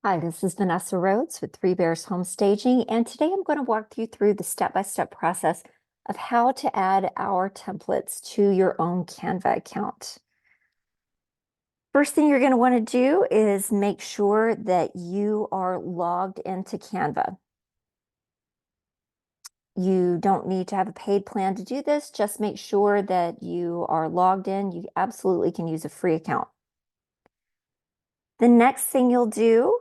Hi, this is Vanessa Rhodes with Three Bears Home Staging, and today I'm going to walk you through the step-by-step process of how to add our templates to your own Canva account. First thing you're going to want to do is make sure that you are logged into Canva. You don't need to have a paid plan to do this. Just make sure that you are logged in. You absolutely can use a free account. The next thing you'll do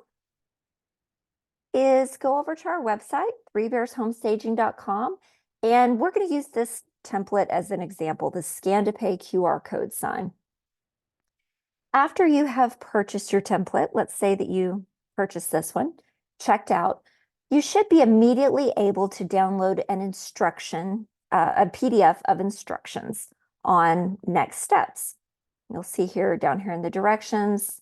is go over to our website, threebearshomestaging.com, and we're going to use this template as an example, the scan to pay QR code sign. After you have purchased your template, let's say that you purchased this one, checked out, you should be immediately able to download an instruction, a PDF of instructions on next steps. You'll see here down here in the directions.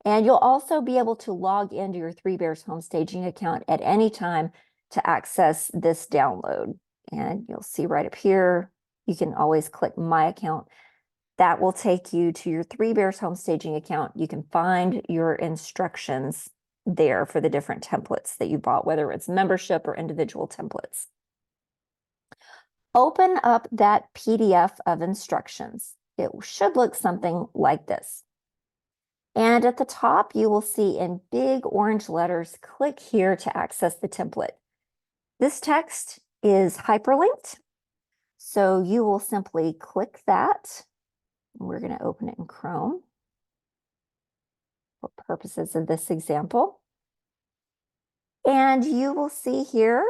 And you'll also be able to log into your Three Bears Home Staging account at any time to access this download. And you'll see right up here, you can always click My Account. That will take you to your Three Bears Home Staging account. You can find your instructions there for the different templates that you bought, whether it's membership or individual templates. Open up that PDF of instructions. It should look something like this. And at the top, you will see in big orange letters, click here to access the template. This text is hyperlinked, so you will simply click that. We're going to open it in Chrome for purposes of this example. And you will see here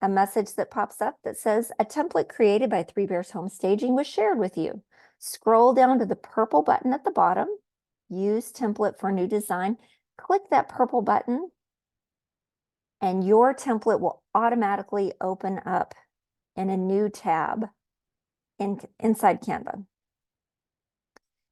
a message that pops up that says, a template created by Three Bears Home Staging was shared with you. Scroll down to the purple button at the bottom. Use template for new design. Click that purple button and your template will automatically open up in a new tab inside Canva.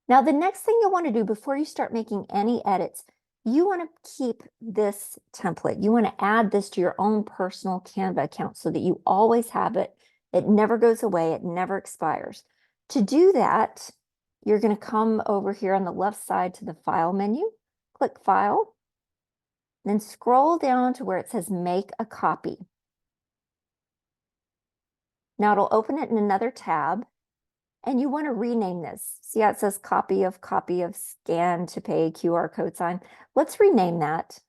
Now, the next thing you'll want to do before you start making any edits, you want to keep this template. You want to add this to your own personal Canva account so that you always have it. It never goes away. It never expires. To do that, you're going to come over here on the left side to the File menu, click File, then scroll down to where it says Make a Copy. Now it'll open it in another tab, and you want to rename this. See how it says copy of scan to pay QR code sign? Let's rename that,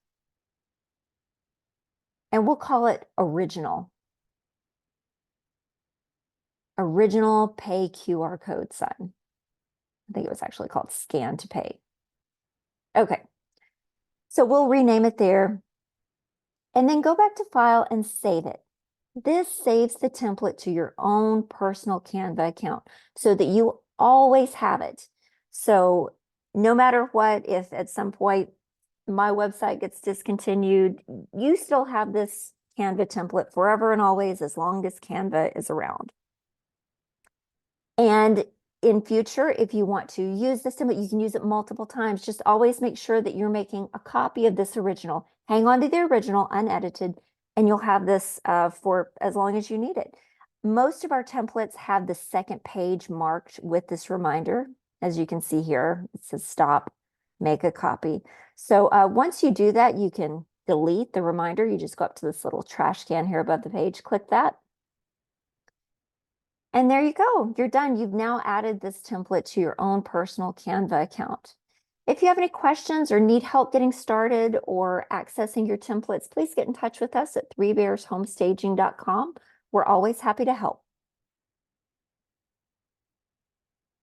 and we'll call it Original. Original Pay QR code sign. I think it was actually called Scan to Pay. Okay, so we'll rename it there and then go back to File and save it. This saves the template to your own personal Canva account so that you always have it. So no matter what, if at some point my website gets discontinued, you still have this Canva template forever and always as long as Canva is around. And in future, if you want to use this template, you can use it multiple times. Just always make sure that you're making a copy of this original. Hang on to the original unedited, and you'll have this for as long as you need it. Most of our templates have the second page marked with this reminder. As you can see here, it says stop, make a copy. So once you do that, you can delete the reminder. You just go up to this little trash can here above the page, click that. And there you go, you're done. You've now added this template to your own personal Canva account. If you have any questions or need help getting started or accessing your templates, please get in touch with us at threebearshomestaging.com. We're always happy to help.